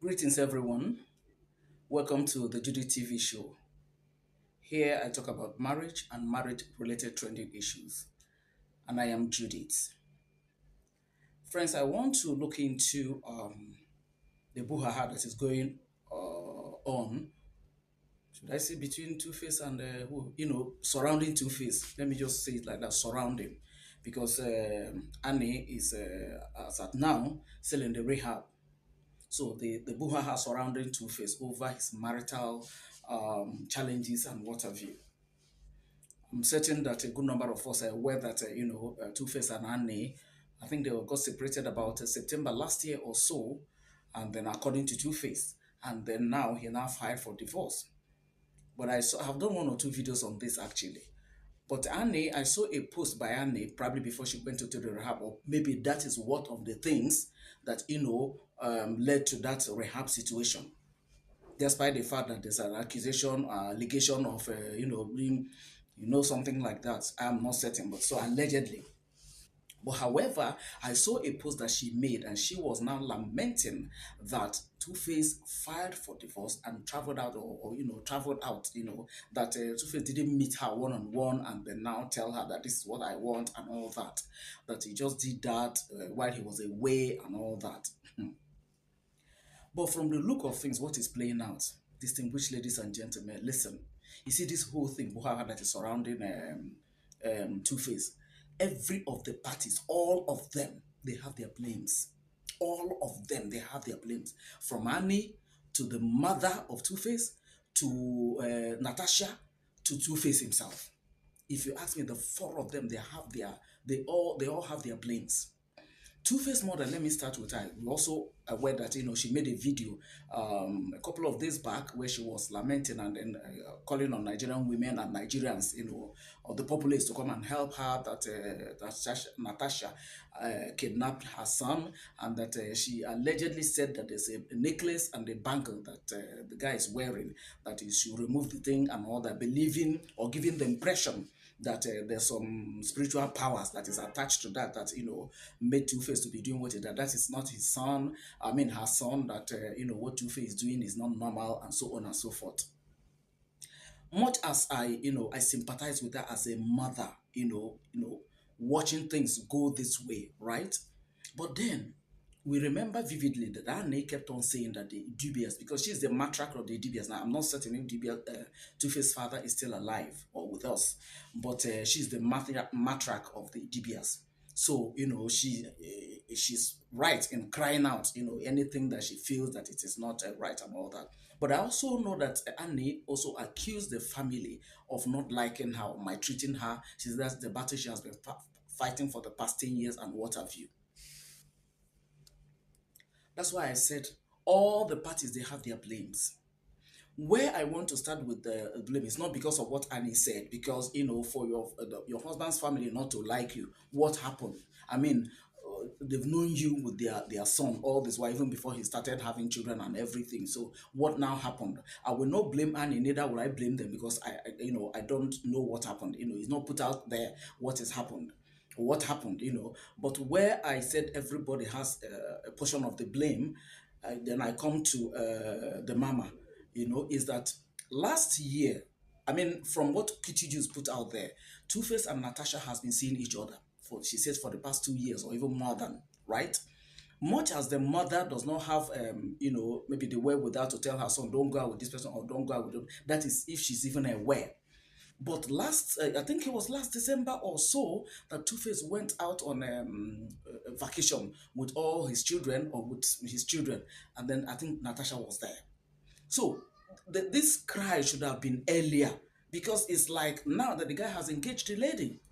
Greetings, everyone. Welcome to the Judy TV show. Here I talk about marriage and marriage related trending issues. And I am Judith. Friends, I want to look into the buhaha that is going on. Should I say between Tuface and who? Surrounding Tuface. Let me just say it like that surrounding. Because Annie is, as at now, still in the rehab. So the buhaha surrounding Two-Face over his marital challenges and what have you. I'm certain that a good number of us are aware that, Two-Face and Annie, I think they got separated about September last year or so, and then according to Two-Face, and then now he now filed for divorce. But I've done one or two videos on this actually. But Annie, I saw a post by Annie probably before she went to the rehab, or maybe that is one of the things that led to that rehab situation. Despite the fact that there's an accusation, allegation of being, something like that. I'm not certain, but so allegedly. But however, I saw a post that she made, and she was now lamenting that Two-Face filed for divorce and traveled out, traveled out. That Two-Face didn't meet her one on one, and then now tell her that this is what I want and all that. That he just did that while he was away and all that. But from the look of things, what is playing out, distinguished ladies and gentlemen, listen. You see this whole thing, buhaha, that is surrounding Two-Face. Every of the parties, all of them, they have their blames. All of them, they have their blames. From Annie to the mother of Two-Face to Natasha to Two-Face himself. If you ask me, the four of them, they all have their blames. Two-Face mother, let me start with her. We also aware that she made a video a couple of days back where she was lamenting and then calling on Nigerian women and Nigerians, or the populace to come and help her. That Natasha kidnapped her son, and that she allegedly said that there's a necklace and a bangle that the guy is wearing, that he should remove the thing and all that, believing or giving the impression that there's some spiritual powers that is attached to that made Two-Face to be doing what he did. That is not his son. I mean, her son. That what Two-Face is doing is not normal, and so on and so forth. Much as I sympathize with her as a mother, watching things go this way, right? But then we remember vividly that Anne kept on saying that the Idibias, because she's the matriarch of the Idibias. Now, I'm not certain if Two-Face father is still alive or with us, but she's the matriarch of the Idibias. So, she's right in crying out, anything that she feels that it is not right and all that. But I also know that Annie also accused the family of not liking her, maltreating her. She says that's the battle she has been fighting for the past 10 years and what have you. That's why I said all the parties, they have their blames. Where I want to start with the blame is not because of what Annie said, because for your husband's family not to like you, what happened? I mean, they've known you with their son all this while, even before he started having children and everything. So what now happened? I will not blame Annie, neither will I blame them, because I don't know what happened. It's not put out there what has happened. What happened, but where I said everybody has a portion of the blame, then I come to the mama, is that last year, I mean, from what Kitty Juice put out there, Two-Face and Natasha has been seeing each other for, she says, for the past 2 years or even more than, right? Much as the mother does not have, maybe the wherewithal to tell her son, don't go out with this person or don't go out with them, that is if she's even aware. But I think it was last December or so that Two-Face went out on vacation with all his children or with his children. And then I think Natasha was there. So this cry should have been earlier, because it's like now that the guy has engaged the lady.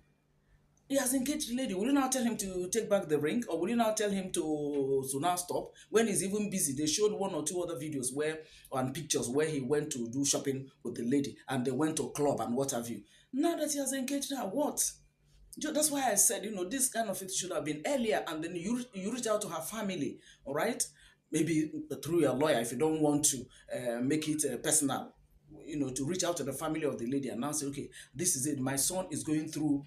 He has engaged the lady. Will you now tell him to take back the ring, or will you now tell him to now stop when he's even busy? They showed one or two other videos and pictures where he went to do shopping with the lady and they went to a club and what have you. Now that he has engaged her, what? That's why I said, this kind of it should have been earlier, and then you reach out to her family, all right? Maybe through your lawyer if you don't want to make it personal. to reach out to the family of the lady and now say, okay, this is it. My son is going through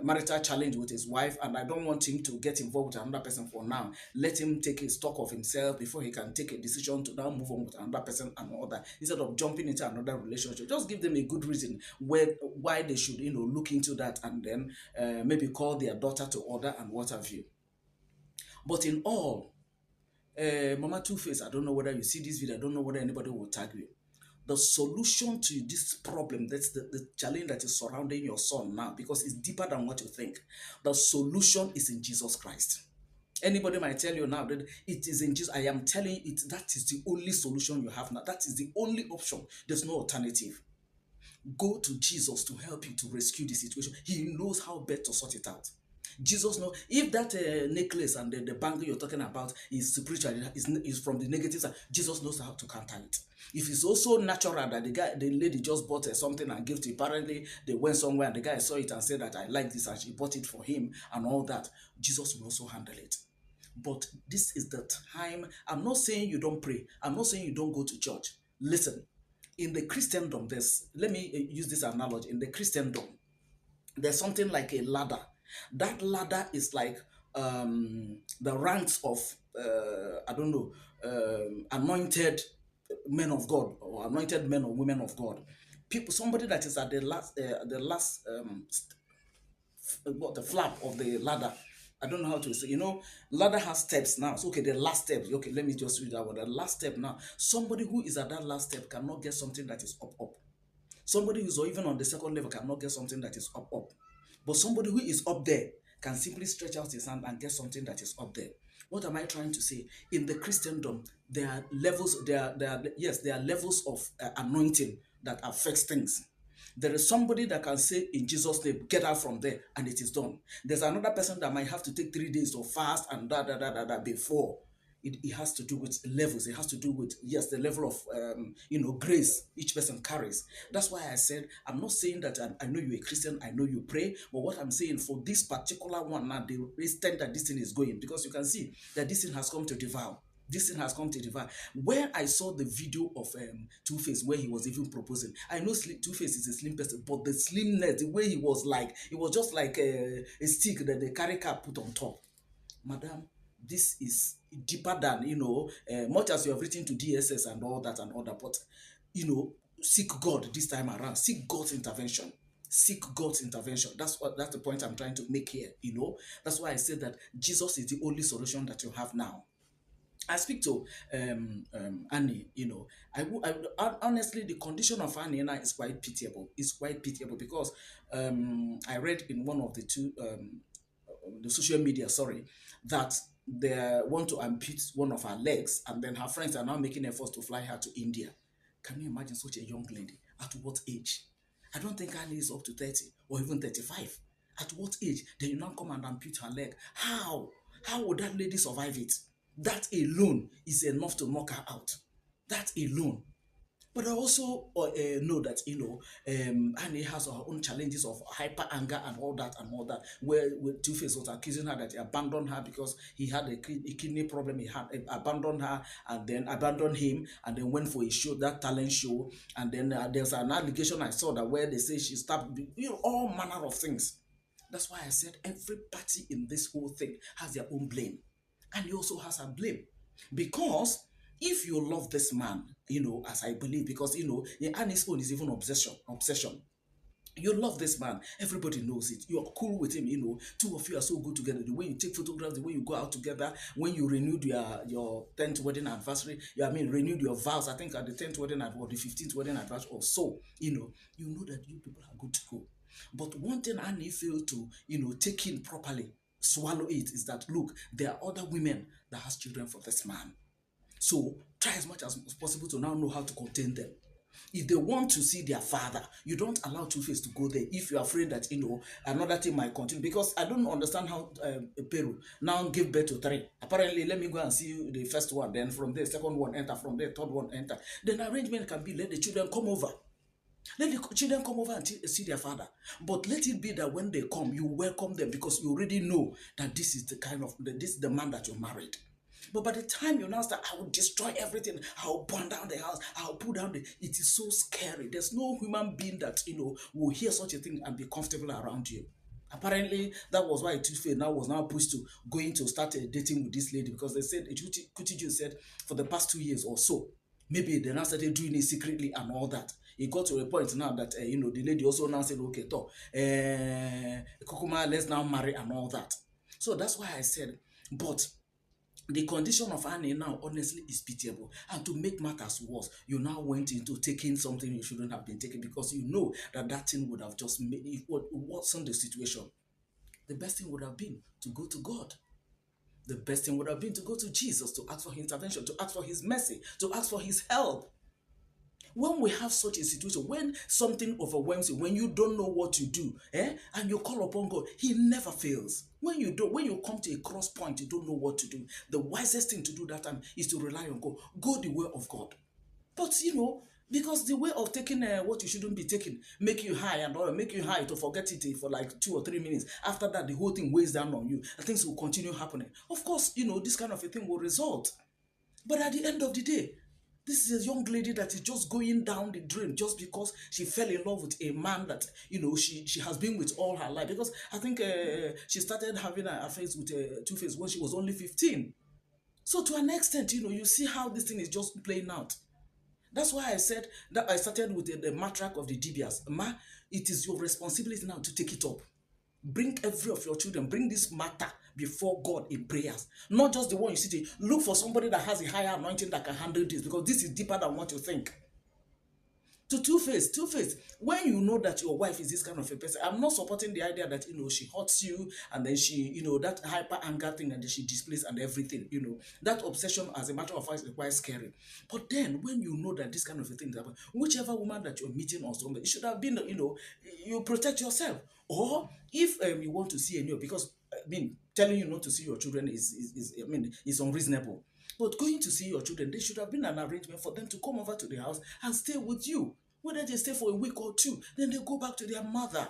marital challenge with his wife, and I don't want him to get involved with another person for now. Let him take a stock of himself before he can take a decision to now move on with another person and all that. Instead of jumping into another relationship, just give them a good reason why they should, look into that, and then maybe call their daughter to order and what have you. But in all, Mama Two-Face, I don't know whether you see this video. I don't know whether anybody will tag you. The solution to this problem, that's the challenge that is surrounding your son now, because it's deeper than what you think. The solution is in Jesus Christ. Anybody might tell you now that it is in Jesus. I am telling you, that is the only solution you have now. That is the only option. There's no alternative. Go to Jesus to help you to rescue the situation. He knows how best to sort it out. Jesus knows if that necklace and the bangle you're talking about is spiritual, is from the negative side. Jesus knows how to counter it. If it's also natural that the lady just bought something and gave to, apparently they went somewhere and the guy saw it and said that I like this and she bought it for him and all that, Jesus will also handle it. But this is the time. I'm not saying you don't pray. I'm not saying you don't go to church. Listen, in the Christendom, let me use this analogy. In the Christendom, there's something like a ladder. That ladder is like the ranks of I don't know, anointed men of God, or anointed men or women of God. People, somebody that is at the last what, the flap of the ladder. I don't know how to say. Ladder has steps now. So okay, the last step. Okay, let me just read that one. The last step now. Somebody who is at that last step cannot get something that is up. Somebody who's even on the second level cannot get something that is up. But somebody who is up there can simply stretch out his hand and get something that is up there. What am I trying to say? In the Christendom, there are levels. There are levels of anointing that affects things. There is somebody that can say in Jesus' name, get out from there, and it is done. There's another person that might have to take 3 days to fast and before. It has to do with levels. It has to do with, yes, the level of grace each person carries. That's why I said, I'm not saying that I know you're a Christian, I know you pray, but what I'm saying for this particular one now, the extent that this thing is going, because you can see that this thing has come to devour. This thing has come to devour. Where I saw the video of Tuface where he was even proposing, I know Tuface is a slim person, but the slimness, the way he was like, it was just like a stick that the carry car put on top. Madam, this is deeper than, much as you have written to DSS and all that, but, seek God this time around. Seek God's intervention. Seek God's intervention. That's the point I'm trying to make here, That's why I said that Jesus is the only solution that you have now. I speak to Annie, honestly, the condition of Annie now is quite pitiable. It's quite pitiable because I read in one of the social media, sorry, that they want to ampute one of her legs, and then her friends are now making efforts to fly her to India. Can you imagine such a young lady? At what age? I don't think Annie is up to 30 or even 35. At what age? Then you now come and ampute her leg. How? How would that lady survive it? That alone is enough to knock her out. That alone. But I also know that, Annie has her own challenges of hyper anger and all that, where Two-Face was accusing her that he abandoned her because he had a kidney problem. He had abandoned her and then abandoned him and then went for a show, that talent show. And then there's an allegation I saw that where they say she stopped, all manner of things. That's why I said every party in this whole thing has their own blame. And he also has a blame. Because if you love this man, as I believe, because, and his own is even obsession. You love this man, everybody knows it. You're cool with him, two of you are so good together. The way you take photographs, the way you go out together, when you renewed your 10th wedding anniversary, renewed your vows, I think at the 10th wedding or the 15th wedding anniversary or so, you know that you people are good to go. But one thing Annie failed to, take in properly, swallow it, is that, look, there are other women that has children for this man. So try as much as possible to now know how to contain them. If they want to see their father, you don't allow Two-Face to go there if you're afraid that, another thing might continue. Because I don't understand how Peru now give birth to 3. Apparently, let me go and see the first one, then from there, second one enter, from there, third one enter. Then arrangement can be, let the children come over. Let the children come over and see their father. But let it be that when they come, you welcome them because you already know that this is the kind of, this is the man that you married. But by the time you now start, I will destroy everything. I will burn down the house. I will put down the. It is so scary. There's no human being that will hear such a thing and be comfortable around you. Apparently, that was why Tuface now was now pushed to going to start dating with this lady because they said Kutiju said for the past 2 years or so, maybe they now started doing it secretly and all that. It got to a point now that the lady also now said, okay, Kukuma, let's now marry and all that. So that's why I said, but the condition of Annie now, honestly, is pitiable. And to make matters worse, you now went into taking something you shouldn't have been taking because you know that that thing would have just made it wasn't the situation. The best thing would have been to go to God. The best thing would have been to go to Jesus to ask for his intervention, to ask for his mercy, to ask for his help. When we have such a situation, when something overwhelms you, when you don't know what to do, and you call upon God, he never fails. When you come to a cross point, you don't know what to do. The wisest thing to do that time is to rely on God. Go the way of God. But because the way of taking what you shouldn't be taking, make you high and all, make you high to forget it for like 2 or 3 minutes. After that, the whole thing weighs down on you, and things will continue happening. Of course, this kind of a thing will result. But at the end of the day, this is a young lady that is just going down the drain just because she fell in love with a man that she has been with all her life. Because I think she started having an affair with Tuface when she was only 15. So to an extent, you see how this thing is just playing out. That's why I said that I started with the matriarch of the Idibias. It is your responsibility now to take it up. Bring every of your children, bring this matter before God in prayers. Not just the one you see. Look for somebody that has a higher anointing that can handle this because this is deeper than what you think. To Two-Face, when you know that your wife is this kind of a person, I'm not supporting the idea that she hurts you and then she that hyper anger thing and then she displays and everything. That obsession, as a matter of fact, is quite scary. But then when you know that this kind of a thing happen, whichever woman that you're meeting or something, it should have been you protect yourself. Or if you want to see because telling you not to see your children is unreasonable. But going to see your children, there should have been an arrangement for them to come over to the house and stay with you. Whether they stay for a week or two, then they go back to their mother.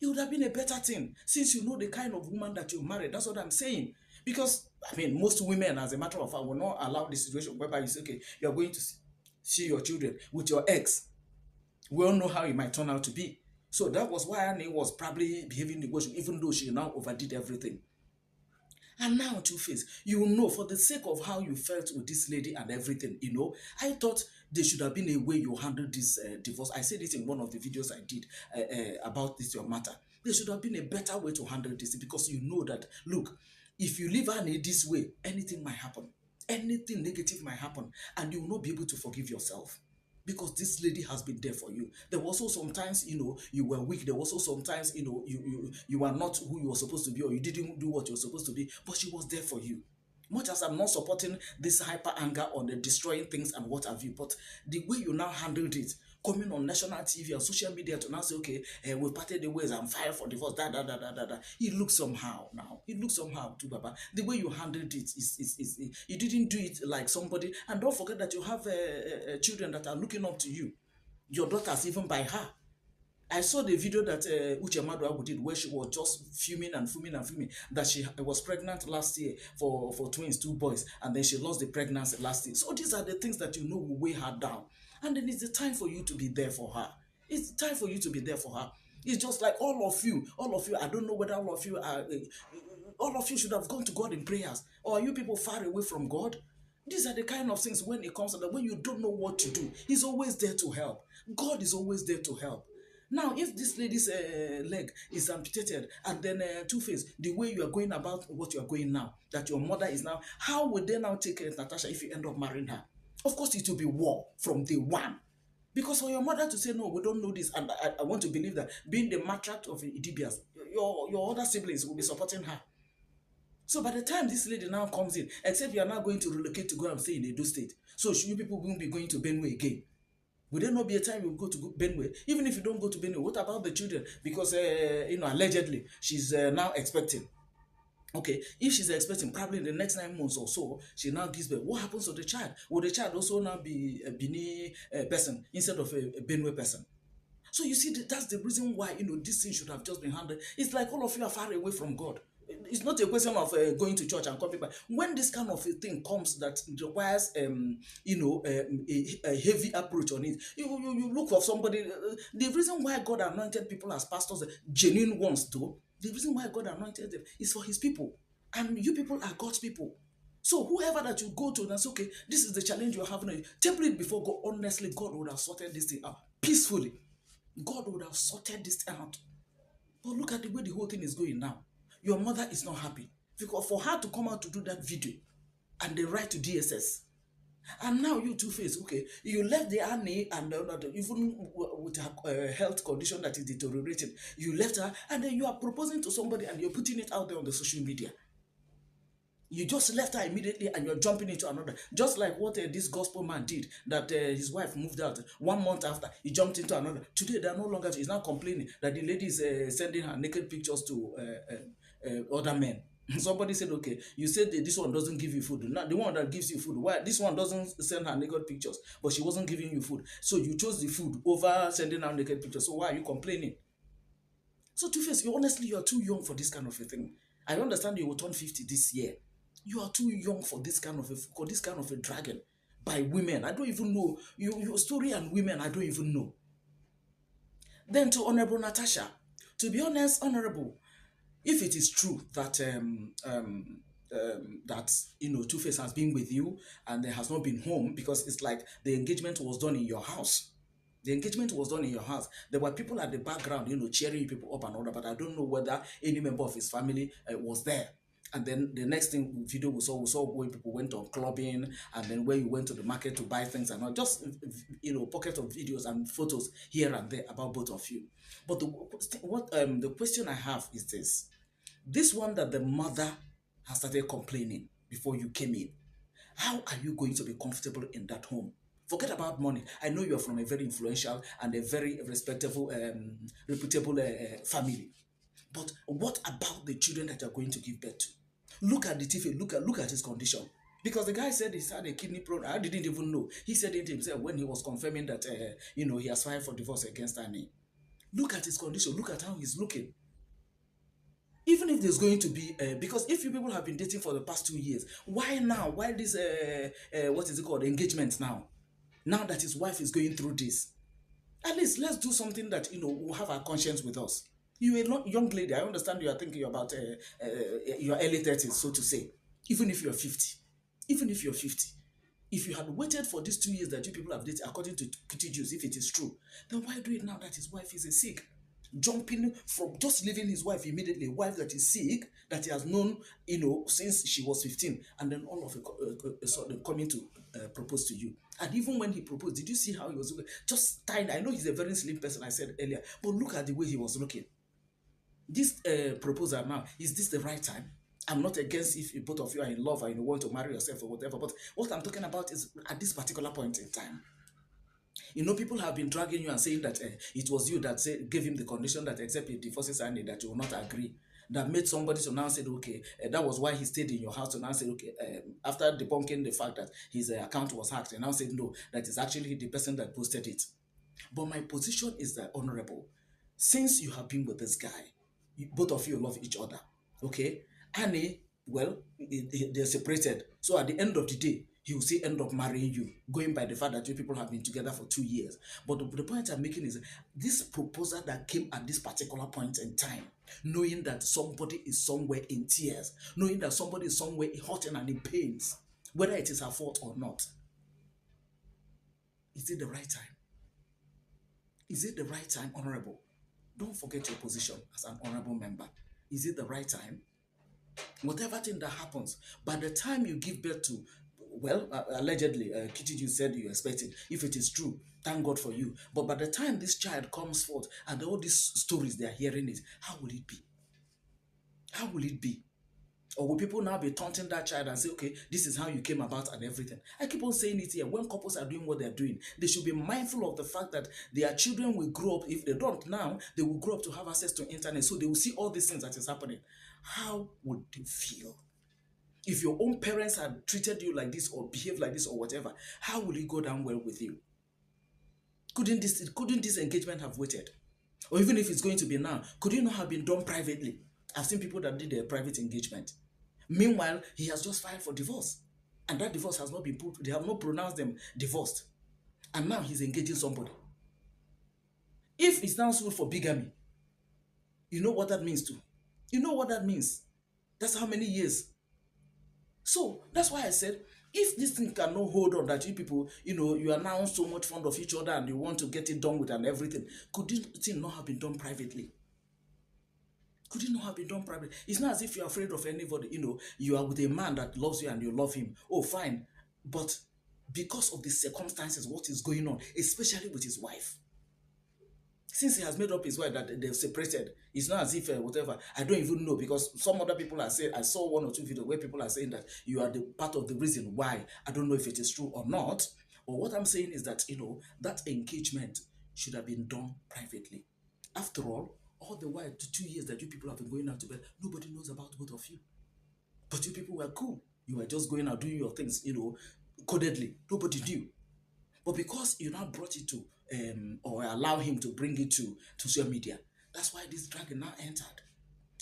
It would have been a better thing since you know the kind of woman that you married. That's what I'm saying. Because, most women, as a matter of fact, will not allow the situation whereby you say, okay, you're going to see your children with your ex. We all know how it might turn out to be. So that was why Annie was probably behaving the way even though she now overdid everything. And now, Two-Face, for the sake of how you felt with this lady and everything, I thought there should have been a way you handled this divorce. I said it in one of the videos I did about this your matter. There should have been a better way to handle this because you know that, look, if you leave Annie this way, anything might happen. Anything negative might happen, and you will not be able to forgive yourself. Because this lady has been there for you. There were also sometimes, you were weak. There was also sometimes, you were not who you were supposed to be, or you didn't do what you were supposed to be, but she was there for you. Much as I'm not supporting this hyper anger on the destroying things and what have you, but the way you now handled it, coming on national TV and social media to now say, okay, we parted the ways, I'm fired for divorce, it looks somehow now. It looks somehow too, Baba. The way you handled it is you didn't do it like somebody. And don't forget that you have children that are looking up to you. Your daughters, even by her. I saw the video that Uche Maduagu did where she was just fuming and fuming and fuming that she was pregnant last year for twins, 2 boys, and then she lost the pregnancy last year. So these are the things that will weigh her down. And then it's the time for you to be there for her. It's time for you to be there for her. It's just like all of you, I don't know whether all of you should have gone to God in prayers. Or are you people far away from God? These are the kind of things when it comes to that, when you don't know what to do, he's always there to help. God is always there to help. Now, if this lady's leg is amputated and then Two-Face, the way you are going about what you are going now, that your mother is now, how would they now take Natasha if you end up marrying her? Of course, it will be war from day one. Because for your mother to say, no, we don't know this, and I want to believe that being the matriarch of Idibias, your other siblings will be supporting her. So by the time this lady now comes in, except you are now going to relocate to go and stay in Edo State, so you people won't be going to Benue again. Will there not be a time you go to Benue? Even if you don't go to Benue, what about the children? Because, allegedly, she's now expecting. Okay, if she's expecting, probably in the next 9 months or so, she now gives birth. What happens to the child? Will the child also now be a Bini person instead of a Benue person? So you see, that's the reason why, this thing should have just been handled. It's like all of you are far away from God. It's not a question of going to church and coming back. When this kind of a thing comes that requires, a heavy approach on it, you look for somebody. The reason why God anointed people as pastors, genuine ones, though, the reason why God anointed them is for His people, and you people are God's people. So whoever that you go to and say, okay, this is the challenge you're having, table it before God. Honestly, God would have sorted this thing out peacefully. God would have sorted this out. But look at the way the whole thing is going now. Your mother is not happy because for her to come out to do that video and they write to DSS, and now you Two-Face, okay, you left the army and even with her health condition that is deteriorating, you left her and then you are proposing to somebody and you're putting it out there on the social media. You just left her immediately and you're jumping into another. Just like what this gospel man did, that his wife moved out 1 month after, he jumped into another. Today, they're no longer, he's now complaining that the lady is sending her naked pictures to other men. Somebody said, okay, you said that this one doesn't give you food. Not the one that gives you food. Why? This one doesn't send her naked pictures, but she wasn't giving you food. So you chose the food over sending her naked pictures. So why are you complaining? So Two-Face, honestly, you are too young for this kind of a thing. I understand you will turn 50 this year. You are too young for this kind of a dragon by women. I don't even know your story and women. I don't even know. Then to Honorable Natasha, to be honest, Honorable, if it is true that that Two-Face has been with you and has not been home, because it's like the engagement was done in your house. The engagement was done in your house. There were people at the background, cheering people up and all that, but I don't know whether any member of his family was there. And then the next thing video we saw when people went on clubbing, and then where you went to the market to buy things and all, just pocket of videos and photos here and there about both of you. But the question I have is this: this one that the mother has started complaining before you came in, how are you going to be comfortable in that home? Forget about money. I know you're from a very influential and a very respectable, reputable family. But what about the children that you're going to give birth to? Look at the TV, look at his condition. Because the guy said he's had a kidney problem. I didn't even know. He said it himself when he was confirming that he has filed for divorce against Annie. Look at his condition. Look at how he's looking. Even if there's going to be, because if you people have been dating for the past 2 years, why now? Why this, what is it called, engagement now? Now that his wife is going through this, at least let's do something that will have our conscience with us. You're a young lady. I understand you are thinking about your early 30s, so to say. Even if you're 50, even if you're 50, if you had waited for these 2 years that you people have dated, according to Kitty Juice, if it is true, then why do it now that his wife is sick? Jumping from just leaving his wife immediately, a wife that is sick, that he has known, since she was 15, and then all of a sudden coming to propose to you. And even when he proposed, did you see how he was looking? Just tiny. I know he's a very slim person, I said earlier, but look at the way he was looking. This proposal now, is this the right time? I'm not against if both of you are in love and you want to marry yourself or whatever, but what I'm talking about is at this particular point in time. People have been dragging you and saying that it was you that gave him the condition that except he divorces Annie, that you will not agree. That made somebody to now say, okay, that was why he stayed in your house, to now say, okay, after debunking the fact that his account was hacked, and now said, no, that is actually the person that posted it. But my position is that, Honorable, since you have been with this guy, both of you love each other, okay? Annie, well, they're separated. So at the end of the day, he will still end up marrying you, going by the fact that you people have been together for 2 years. But the point I'm making is this proposal that came at this particular point in time, knowing that somebody is somewhere in tears, knowing that somebody is somewhere hurting and in pains, whether it is her fault or not, is it the right time? Is it the right time, Honorable? Don't forget your position as an honorable member. Is it the right time? Whatever thing that happens, by the time you give birth to, well, allegedly, Kitty, you said you're expecting. If it is true, thank God for you. But by the time this child comes forth and all these stories they are hearing it, how will it be? How will it be? Or will people now be taunting that child and say, okay, this is how you came about and everything? I keep on saying it here. When couples are doing what they're doing, they should be mindful of the fact that their children will grow up. If they don't now, they will grow up to have access to internet. So they will see all these things that is happening. How would they feel? If your own parents had treated you like this or behaved like this or whatever, how will it go down well with you? Couldn't this engagement have waited? Or even if it's going to be now, could it not have been done privately? I've seen people that did a private engagement. Meanwhile, he has just filed for divorce. And that divorce has not been put, they have not pronounced them divorced. And now he's engaging somebody. If it's now sued for bigamy, you know what that means too. You know what that means. That's how many years. So that's why I said, if this thing cannot hold on, that you people, you are now so much fond of each other and you want to get it done with and everything, could this thing not have been done privately? Could it not have been done privately? It's not as if you're afraid of anybody. You are with a man that loves you and you love him. Oh, fine. But because of the circumstances, what is going on, especially with his wife, since he has made up his mind that they've separated, it's not as if whatever. I don't even know, because some other people are saying, I saw one or two videos where people are saying that you are the part of the reason why. I don't know if it is true or not. But what I'm saying is that, that engagement should have been done privately. After all the while, the 2 years that you people have been going out to bed, nobody knows about both of you. But you people were cool. You were just going out doing your things, codedly. Nobody knew. But because you now brought it to, or allow him to bring it to social media, that's why this dragon now entered.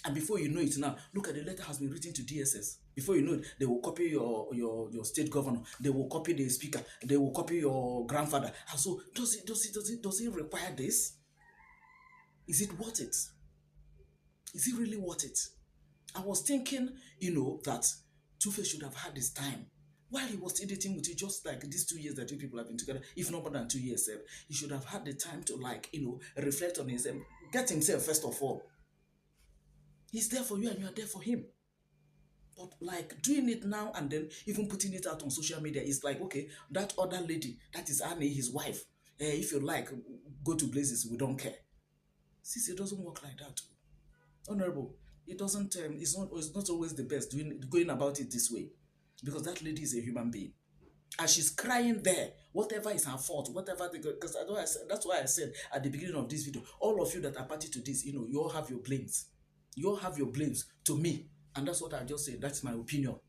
And before you know it now, look at the letter has been written to DSS. Before you know it, they will copy your state governor. They will copy the speaker. They will copy your grandfather. And so does it require this? Is it worth it? Is it really worth it? I was thinking, that Tuface should have had his time while he was editing with you, just like these 2 years that you people have been together, if not more than 2 years. He should have had the time to, reflect on himself, get himself first of all. He's there for you and you are there for him. But doing it now and then, even putting it out on social media, is like, okay, that other lady, that is Annie, his wife. If you like, go to places, we don't care. Since it doesn't work like that, honorable, it doesn't. It's not always the best going about it this way, because that lady is a human being, and she's crying there. Whatever is her fault, whatever because that's why I said at the beginning of this video, all of you that are party to this, you all have your blames. You all have your blames to me, and that's what I just said. That's my opinion,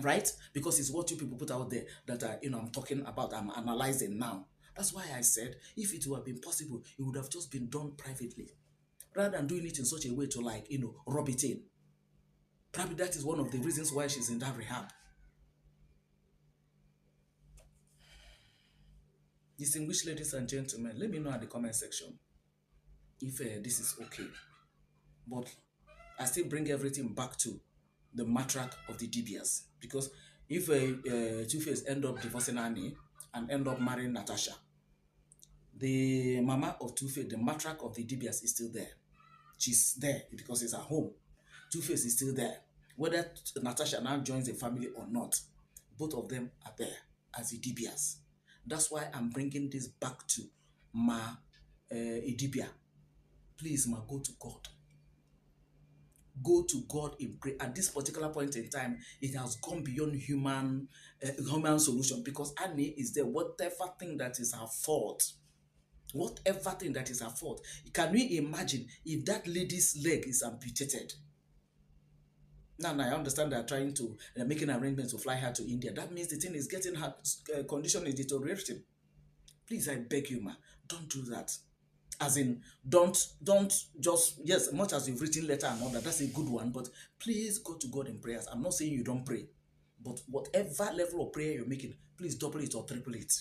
right? Because it's what you people put out there that I'm talking about. I'm analyzing now. That's why I said, if it would have been possible, it would have just been done privately, rather than doing it in such a way to rub it in. Probably that is one of the reasons why she's in that rehab. Distinguished ladies and gentlemen, let me know in the comment section if this is okay. But I still bring everything back to the matriarch of the Idibias, because if Tuface end up divorcing Annie and end up marrying Natasha, the mama of Tuface, the matriarch of the Idibias, is still there. She's there because it's her home. Tuface is still there. Whether Natasha now joins the family or not, both of them are there as Idibias. That's why I'm bringing this back to Ma Idibia. Please, Ma, go to God. Go to God in prayer. At this particular point in time, it has gone beyond human solution, because Annie is there. Whatever thing that is her fault, can we imagine if that lady's leg is amputated? Now, I understand they're trying to, they're making arrangements to fly her to India. That means the thing is getting her condition is deteriorating. Please, I beg you, ma, don't do that. As in, don't just, yes, much as you've written letter and all that, that's a good one, but please go to God in prayers. I'm not saying you don't pray, but whatever level of prayer you're making, please double it or triple it.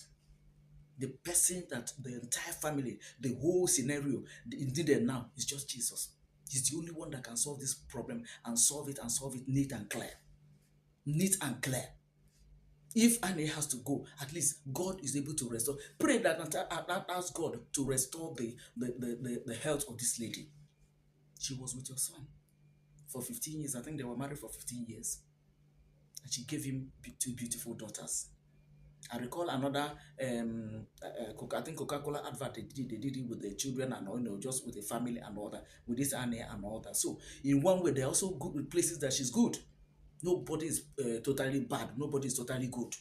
The person that the entire family, the whole scenario needed now is just Jesus. He's the only one that can solve this problem and solve it neat and clear. Neat and clear. If Annie has to go, at least God is able to restore. Pray that and ask God to restore the health of this lady. She was with your son for 15 years. I think they were married for 15 years. And she gave him 2 beautiful daughters. I recall another, I think Coca-Cola advert, they did it with the children and just with the family and all that, with this Annie and all that. So in one way, they're also good with places that she's good. Nobody is totally bad. Nobody is totally good.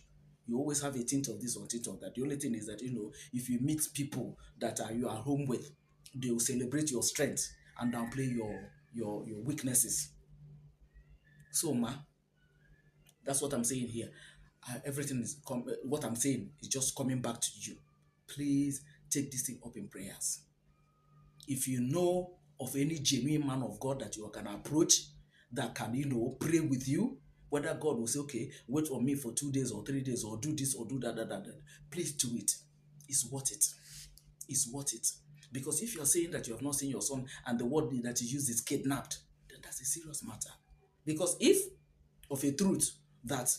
You always have a tint of this or tint of that. The only thing is that, if you meet people that you are home with, they will celebrate your strength and downplay your weaknesses. So, ma, that's what I'm saying here. Everything is what I'm saying is just coming back to you. Please take this thing up in prayers. If you know of any genuine man of God that you can approach, that can, pray with you, whether God will say, okay, wait on me for 2 days or 3 days, or do this or do that. Please do it. It's worth it. It's worth it. Because if you're saying that you have not seen your son and the word that you use is kidnapped, then that's a serious matter. Because if of a truth that,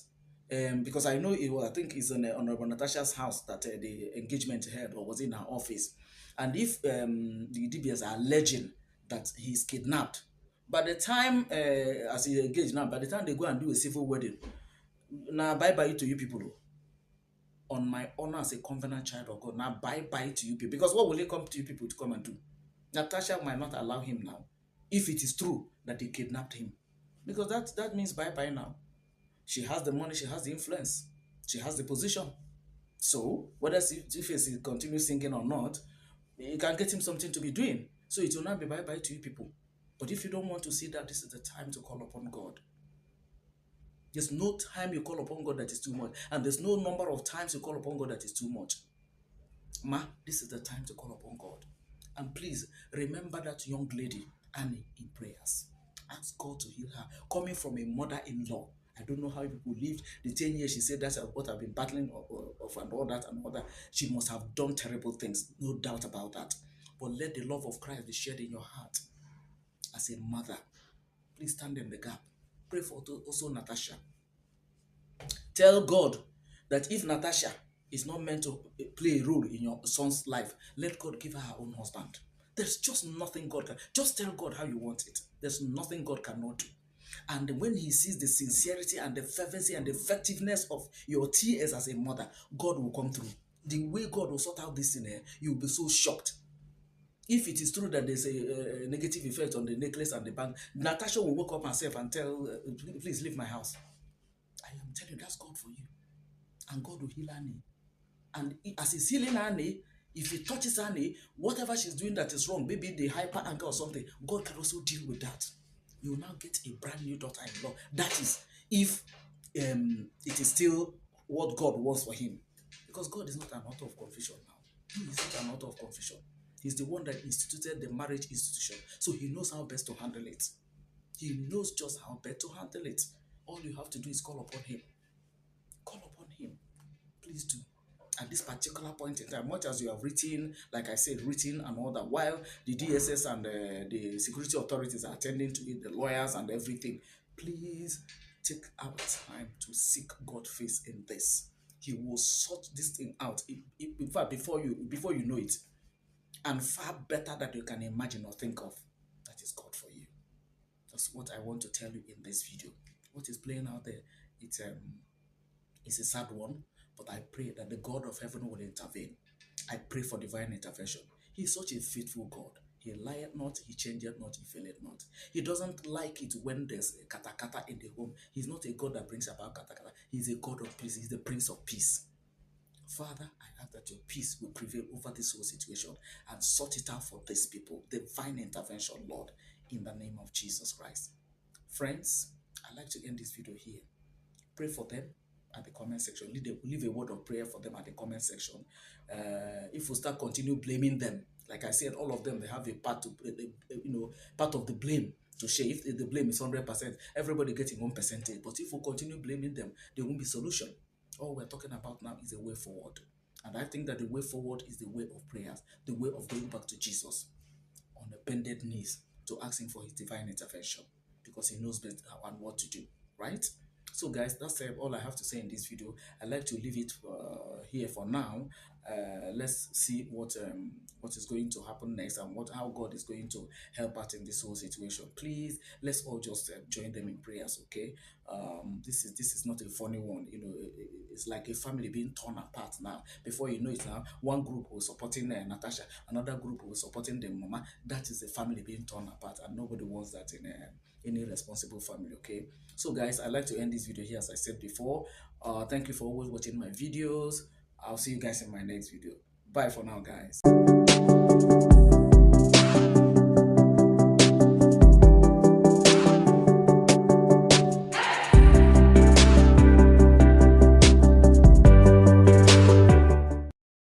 because I know it was, I think it's on Honorable Natasha's house that the engagement held, or was in her office, and if the Idibias are alleging that he's kidnapped, by the time as he engaged now, by the time they go and do a civil wedding, now bye bye to you people. On my honor as a covenant child of God, now bye bye to you people. Because what will he come to you people to come and do? Natasha might not allow him now, if it is true that they kidnapped him, because that means bye bye now. She has the money, she has the influence, she has the position. So whether Tuface continues singing or not, you can get him something to be doing. So it will not be bye bye to you people. But if you don't want to see that, this is the time to call upon God. There's no time you call upon God that is too much, and there's no number of times you call upon God that is too much. Ma, this is the time to call upon God. And please remember that young lady, Annie, in prayers. Ask God to heal her. Coming from a mother-in-law, I don't know how people lived the 10 years she said that's what I've been battling of and all that and all that. She must have done terrible things, no doubt about that. But let the love of Christ be shared in your heart. As a mother, please stand in the gap. Pray for also Natasha. Tell God that if Natasha is not meant to play a role in your son's life, let God give her her own husband. There's just nothing God can. Just tell God how you want it. There's nothing God cannot do. And when he sees the sincerity and the fervency and the effectiveness of your tears as a mother, God will come through. The way God will sort out this thing, you'll be so shocked. If it is true that there's a negative effect on the necklace and the band, Natasha will wake up herself and tell, please leave my house. I am telling you, that's God for you. And God will heal Annie. And as he's healing Annie, if he touches Annie, whatever she's doing that is wrong, maybe the hyper anger or something, God can also deal with that. You will now get a brand new daughter-in-law. That is, if it is still what God wants for him. Because God is not an author of confusion now. He is not an author of confusion. He's the one that instituted the marriage institution. So he knows how best to handle it. He knows just how best to handle it. All you have to do is call upon him. Call upon him. Please do. At this particular point in time, much as you have written, like I said, written and all that, while the DSS and the security authorities are attending to it, the lawyers and everything, please take out time to seek God's face in this. He will sort this thing out. In fact, before you know it, and far better than you can imagine or think of. That is God for you. That's what I want to tell you in this video. What is playing out there, it's a sad one, but I pray that the God of heaven will intervene. I pray for divine intervention. He is such a faithful God. He lieth not, he changeth not, he faileth not. He doesn't like it when there's a kata in the home. He's not a God that brings about kata. He's a God of peace. He's the Prince of Peace. Father, I ask that your peace will prevail over this whole situation and sort it out for these people. Divine intervention, Lord, in the name of Jesus Christ. Friends, I'd like to end this video here. Pray for them at the comment section. Leave a word of prayer for them at the comment section. If we start continue blaming them, like I said, all of them, they have a part to, part of the blame to share. If the blame is 100%, everybody getting 1%. But if we continue blaming them, there won't be solution. All we're talking about now is a way forward. And I think that the way forward is the way of prayers, the way of going back to Jesus on the bended knees to ask him for his divine intervention, because he knows better and what to do, right? So guys, that's all I have to say in this video. I'd like to leave it here for now. Let's see what is going to happen next, and how God is going to help out in this whole situation. Please, let's all just join them in prayers, okay? This is not a funny one. It's like a family being torn apart now. Before you know it, now one group was supporting Natasha, another group was supporting the mama. That is the family being torn apart, and nobody wants that in any responsible family, okay? So guys, I'd like to end this video here, as I said before. Thank you for always watching my videos. I'll see you guys in my next video. Bye for now, guys.